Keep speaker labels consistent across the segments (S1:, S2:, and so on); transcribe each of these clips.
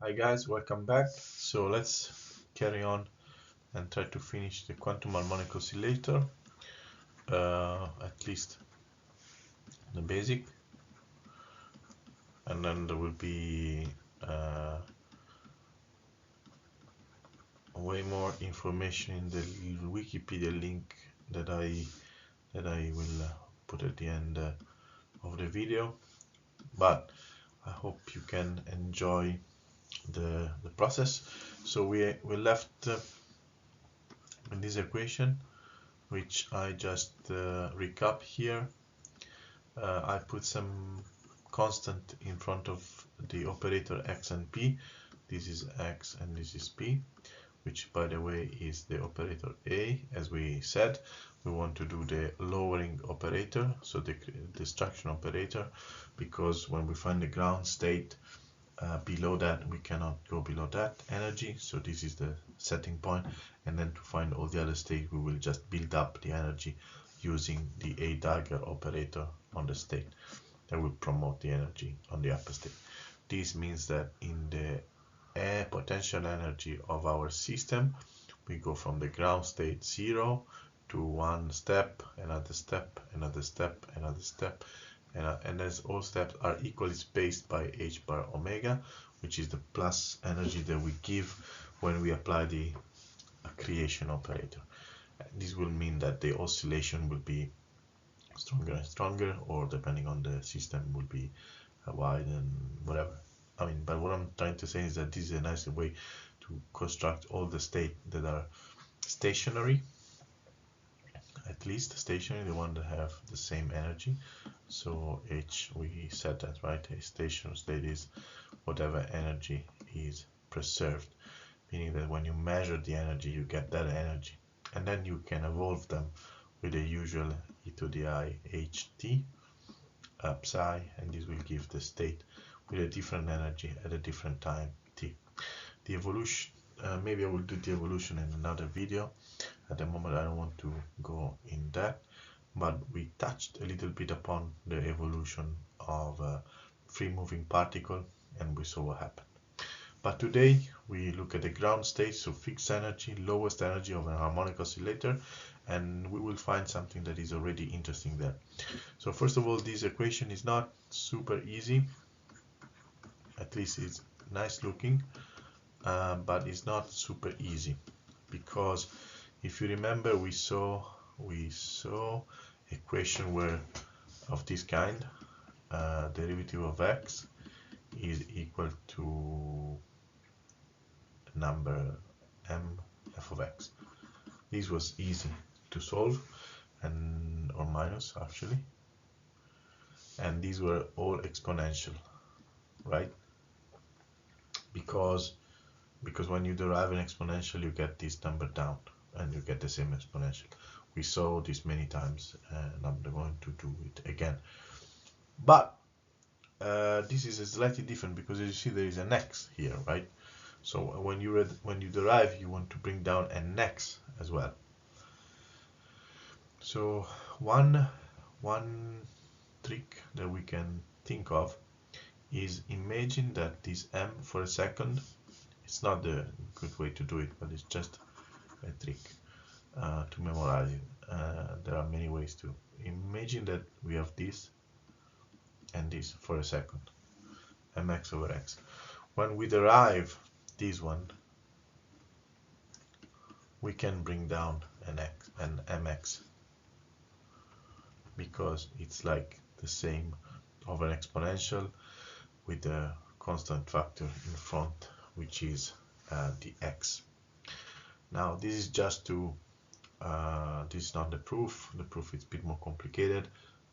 S1: Hi guys, welcome back. So let's carry on and try to finish the quantum harmonic oscillator, at least the basic, and then there will be way more information in the Wikipedia link that I will put at the end of the video. But I hope you can enjoy the process. So we left in this equation, which I just recap here. I put some constant in front of the operator x and p. This is x and this is p, which by the way is the operator A. As we said, we want to do the lowering operator, so the destruction operator, because when we find the ground state below that, we cannot go below that energy, so this is the setting point. And then to find all the other states, we will just build up the energy using the A dagger operator on the state that will promote the energy on the upper state. This means that in the potential energy of our system, we go from the ground state 0 to one step, another step, another step, another step, and as all steps are equally spaced by h bar omega, which is the plus energy that we give when we apply the creation operator. This will mean that the oscillation will be stronger and stronger, or depending on the system, will be wide and whatever. I mean, but what I'm trying to say is that this is a nice way to construct all the states that are stationary, at least stationary, the one that have the same energy. So H, we said that, right? A stationary state is whatever energy is preserved, meaning that when you measure the energy, you get that energy, and then you can evolve them with the usual e to the I ht psi, and this will give the state with a different energy at a different time t. The evolution, maybe I will do the evolution in another video. At the moment I don't want to go in that, but we touched a little bit upon the evolution of a free moving particle, and we saw what happened. But today we look at the ground state, so fixed energy, lowest energy of a harmonic oscillator, and we will find something that is already interesting there. So first of all, this equation is not super easy, at least it's nice looking, but it's not super easy, because if you remember, we saw equation where of this kind, derivative of x is equal to number m f of x. This was easy to solve, and or minus actually, and these were all exponential, right? Because when you derive an exponential, you get this number down and you get the same exponential. We saw this many times, and I'm going to do it again. But this is slightly different, because as you see, there is an x here, right? So when you derive, you want to bring down an x as well. So one trick that we can think of is imagine that this m for a second. It's not the good way to do it, but it's just a trick to memorize it. There are many ways to imagine that we have this and this for a second, mx over x. When we derive this one, we can bring down an mx, because it's like the same of an exponential with a constant factor in front, which is the x. Now this is just to this is not the proof. The proof is a bit more complicated.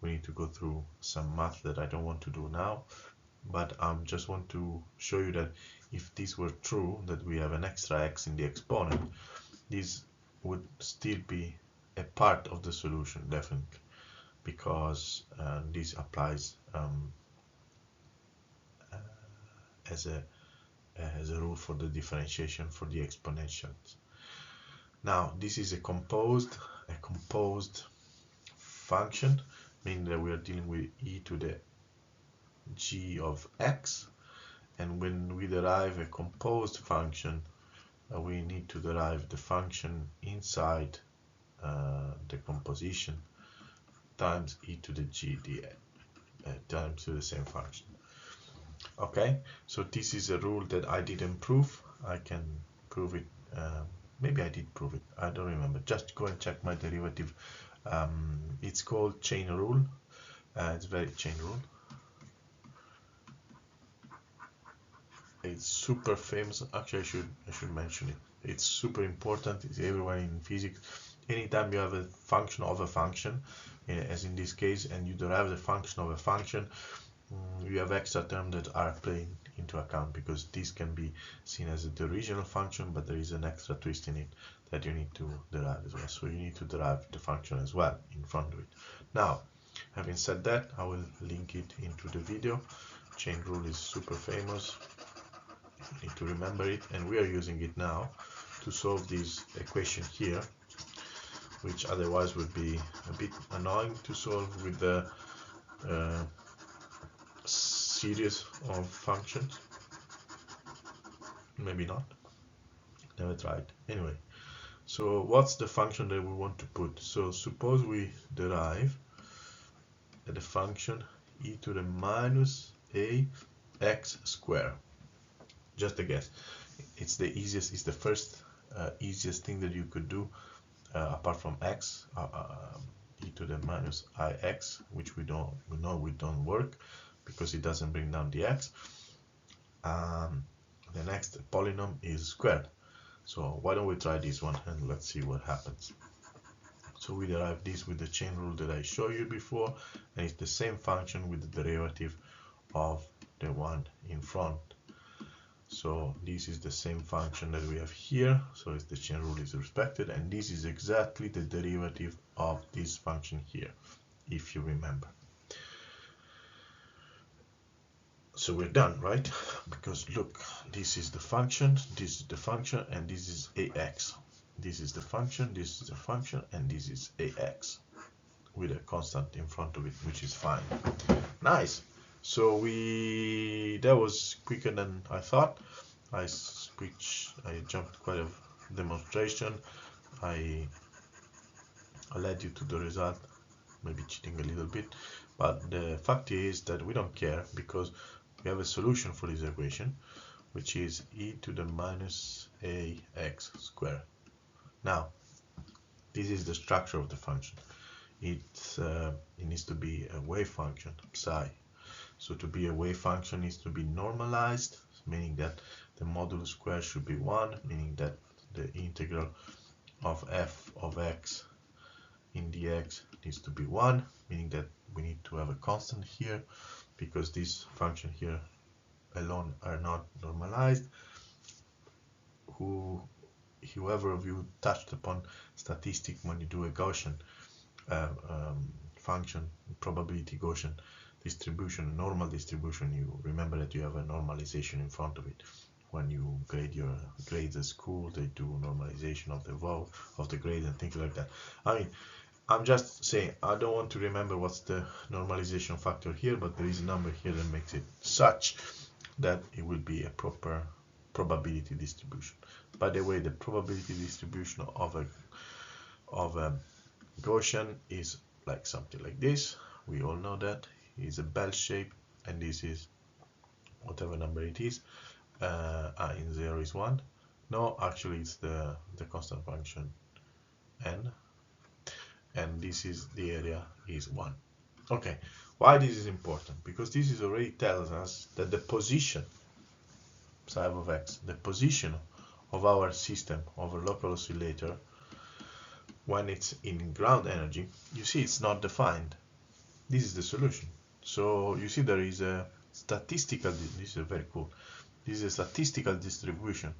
S1: We need to go through some math that I don't want to do now, but just want to show you that if this were true, that we have an extra x in the exponent, this would still be a part of the solution, definitely, because this applies as a rule for the differentiation for the exponentials. Now this is a composed function, meaning that we are dealing with e to the g of x, and when we derive a composed function, we need to derive the function inside the composition times e to the g times to the same function. Okay, so this is a rule that I didn't prove. I can prove it. Maybe I did prove it. I don't remember. Just go and check my derivative. It's called chain rule. It's very chain rule. It's super famous. Actually, I should mention it. It's super important. It's everywhere in physics. Anytime you have a function of a function, as in this case, and you derive the function of a function, you have extra terms that are playing into account, because this can be seen as the original function, but there is an extra twist in it that you need to derive as well. So you need to derive the function as well in front of it. Now, having said that, I will link it into the video. Chain rule is super famous. You need to remember it, and we are using it now to solve this equation here, which otherwise would be a bit annoying to solve with the series of functions. Maybe not. Never tried. Anyway, so what's the function that we want to put? So suppose we derive the function e to the minus a x squared. Just a guess. It's the easiest. It's the first easiest thing that you could do, apart from x, e to the minus ix, which we know we don't work because it doesn't bring down the x. The next polynomial is squared. So why don't we try this one and let's see what happens. So we derive this with the chain rule that I showed you before, and it's the same function with the derivative of the one in front. So this is the same function that we have here, so it's the chain rule is respected, and this is exactly the derivative of this function here, if you remember. So we're done, right? Because look, this is the function, this is the function, and this is ax. This is the function, this is the function, and this is ax with a constant in front of it, which is fine. Nice. So that was quicker than I thought. I jumped quite a demonstration. I led you to the result, maybe cheating a little bit, but the fact is that we don't care, because we have a solution for this equation, which is e to the minus ax squared. Now, this is the structure of the function. It needs to be a wave function, psi. So to be a wave function, it needs to be normalized, meaning that the modulus square should be 1, meaning that the integral of f of x in dx needs to be 1, meaning that we need to have a constant here, because this function here alone are not normalized. Whoever of you touched upon statistic when you do a Gaussian function, probability Gaussian distribution, normal distribution, you remember that you have a normalization in front of it. When you grade your grades at school, they do normalization of the grades and things like that. I mean, I'm just saying, I don't want to remember what's the normalization factor here, but there is a number here that makes it such that it will be a proper probability distribution. By the way, the probability distribution of a Gaussian is like something like this. We all know that is a bell shape, and this is whatever number it is. In 0 is 1. No, actually it's the constant function n, and this is the area is 1. Okay, why this is important? Because this is already tells us that the position psi of x, the position of our system, of a local oscillator, when it's in ground energy, you see it's not defined. This is the solution. So you see there is a statistical, this is very cool, this is a statistical distribution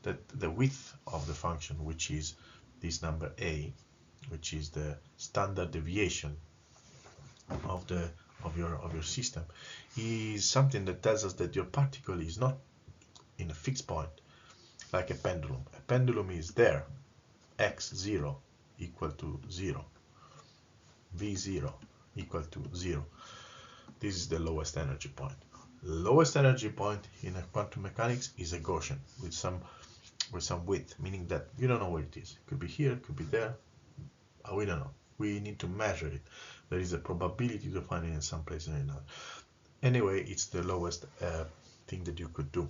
S1: that the width of the function, which is this number a, which is the standard deviation of your system, is something that tells us that your particle is not in a fixed point like a pendulum. A pendulum is there, x0 equal to 0, v0 equal to 0. This is the lowest energy point. lowest energy point in a quantum mechanics is a Gaussian with some width, meaning that you don't know where it is. It could be here, it could be there. We don't know. We need to measure it. There is a probability to find it in some place or another. Anyway, it's the lowest thing that you could do.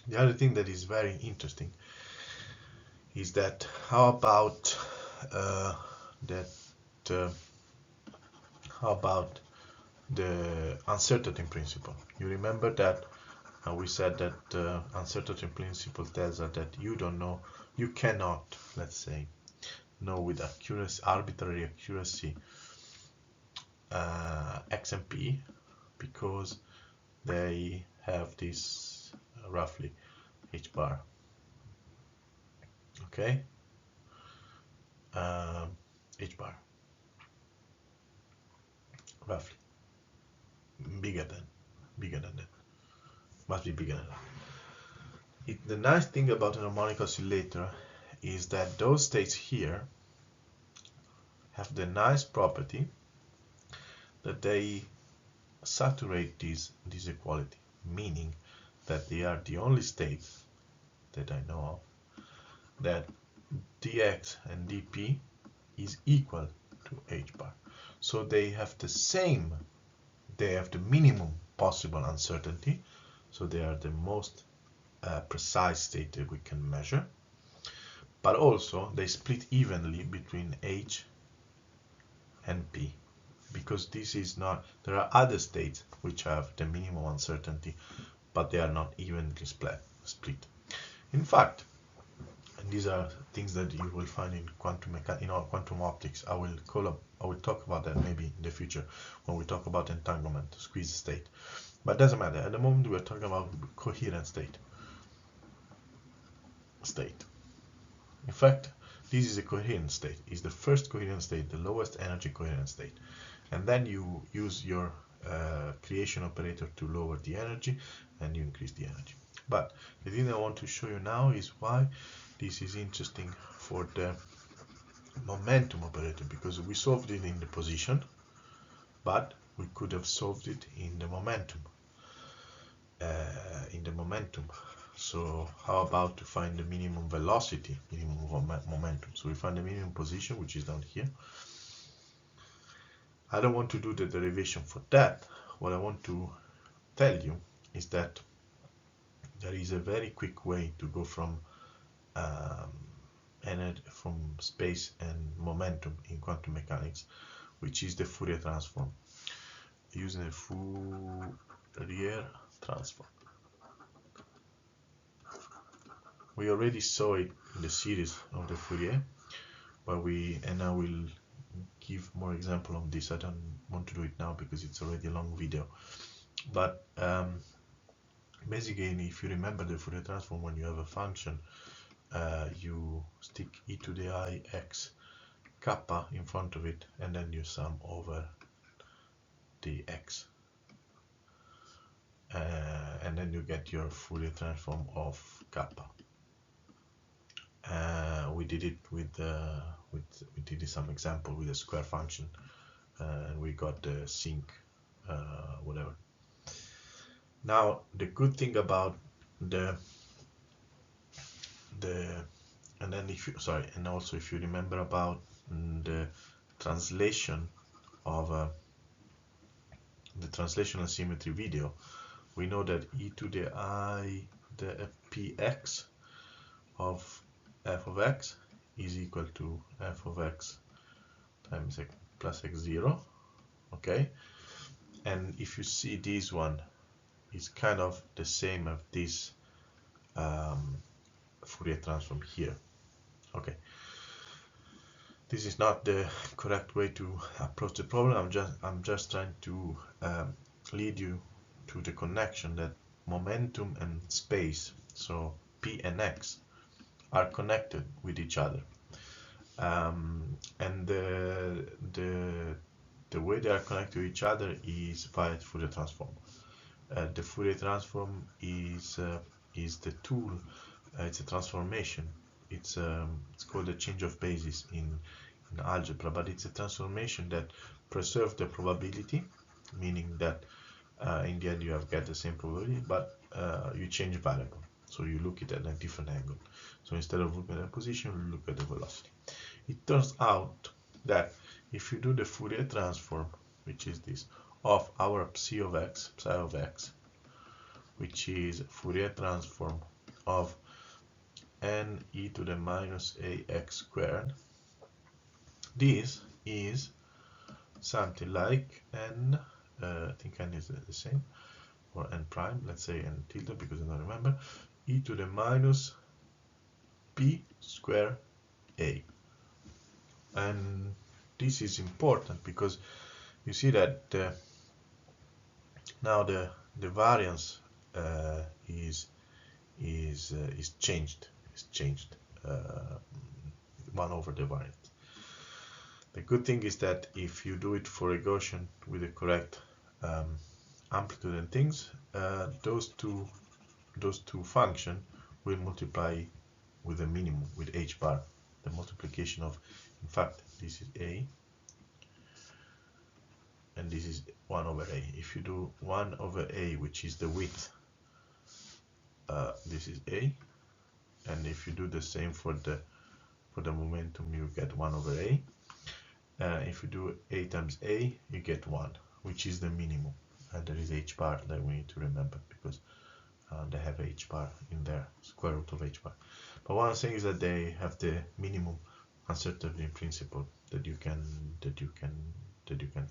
S1: The other thing that is very interesting is that how about the uncertainty principle? You remember that we said that uncertainty principle tells us that you don't know, you cannot, let's say, know with accuracy, arbitrary accuracy, x and p, because they have this roughly h bar. Okay, h bar roughly bigger than that, must be bigger than that. The nice thing about an harmonic oscillator is that those states here have the nice property that they saturate this equality, meaning that they are the only states that I know of that dx and dp is equal to h bar. So they have the same, they have the minimum possible uncertainty, so they are the most precise state that we can measure, but also they split evenly between h and p, because this is not, there are other states which have the minimum uncertainty, but they are not evenly split. In fact, and these are things that you will find in quantum optics. I will talk about that maybe in the future when we talk about entanglement, squeeze state. But it doesn't matter. At the moment we are talking about coherent state. In fact, this is a coherent state. It's the first coherent state, the lowest energy coherent state. And then you use your creation operator to lower the energy, and you increase the energy. But the thing I want to show you now is why this is interesting for the momentum operator, because we solved it in the position, but we could have solved it in the momentum. So how about to find the minimum velocity, minimum momentum? So we find the minimum position, which is down here. I don't want to do the derivation for that. What I want to tell you is that there is a very quick way to go from energy, from space and momentum in quantum mechanics, which is the Fourier transform, using the Fourier transform. We already saw it in the series of the Fourier, but and I will give more example of this. I don't want to do it now because it's already a long video. But basically, if you remember the Fourier transform, when you have a function, you stick e to the I x kappa in front of it, and then you sum over the x, and then you get your Fourier transform of kappa. We did it with we did some example with a square function, and we got the sinc whatever. Now the good thing about and then and also if you remember about the translation of the translational symmetry video, we know that e to the I, the px of f of x is equal to f of x times x plus x0. Okay, and if you see this one is kind of the same as this Fourier transform here. Okay, this is not the correct way to approach the problem. I'm just trying to lead you to the connection that momentum and space, so p and x, are connected with each other, and the way they are connected to each other is via Fourier transform. The Fourier transform is the tool. It's a transformation. It's called a change of basis in algebra, but it's a transformation that preserves the probability, meaning that in the end you have get the same probability, but you change variable. So you look at it at a different angle. So instead of looking at the position, you look at the velocity. It turns out that if you do the Fourier transform, which is this, of our psi of x, which is Fourier transform of n e to the minus ax squared, this is something like n, I think n is the same, or n prime, let's say n tilde because I don't remember, e to the minus p square a. And this is important because you see that now the variance is changed. 1 over the variance. The good thing is that if you do it for a Gaussian with the correct amplitude and things, those two functions will multiply with a minimum, with h bar. The multiplication of, in fact, this is a, and this is 1 over a. If you do 1 over a, which is the width, this is a, and if you do the same for the momentum, you get 1 over a. If you do a times a, you get 1, which is the minimum. And there is h bar that we need to remember because they have h bar in there, square root of h bar. But one thing is that they have the minimum uncertainty in principle that you can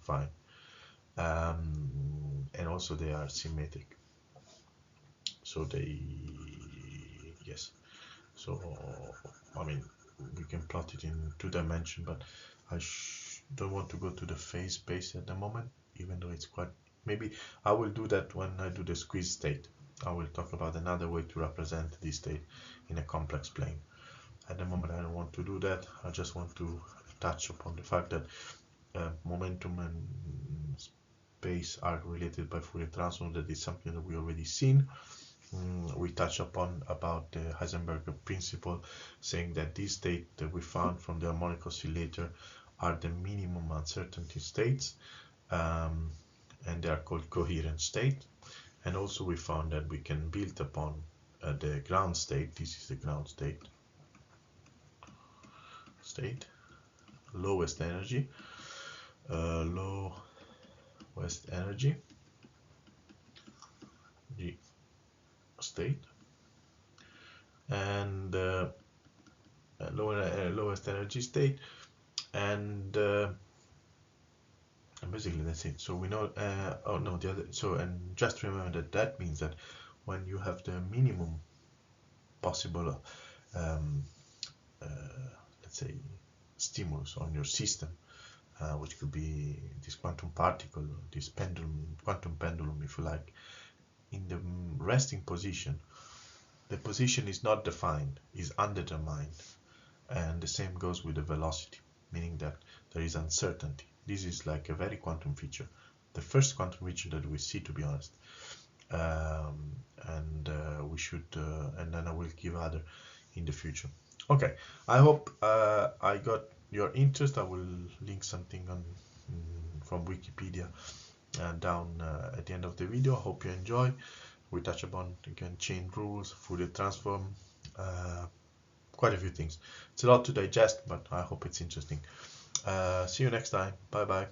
S1: find, and also they are symmetric. So they, yes. So I mean, we can plot it in 2 dimensions, but I don't want to go to the phase space at the moment, even though it's quite. Maybe I will do that when I do the squeeze state. I will talk about another way to represent this state in a complex plane. At the moment I don't want to do that. I just want to touch upon the fact that momentum and space are related by Fourier transform. That is something that we already seen. We touch upon about the Heisenberg principle, saying that these states that we found from the harmonic oscillator are the minimum uncertainty states, and they are called coherent state. And also we found that we can build upon the ground state. This is the ground state, lowest energy, G state, and lowest energy state, and basically that's it. So we know, oh no, the other, so, and just remember that means that when you have the minimum possible, let's say, stimulus on your system, which could be this quantum particle, this quantum pendulum, if you like, in the resting position, the position is not defined, is undetermined, and the same goes with the velocity, meaning that there is uncertainty. This is like a very quantum feature, the first quantum feature that we see, to be honest. We should, and then I will give other in the future. Okay, I hope I got your interest. I will link something on from Wikipedia down at the end of the video. I hope you enjoy. We touch upon again chain rules, Fourier transform, quite a few things. It's a lot to digest, but I hope it's interesting. See you next time. Bye bye.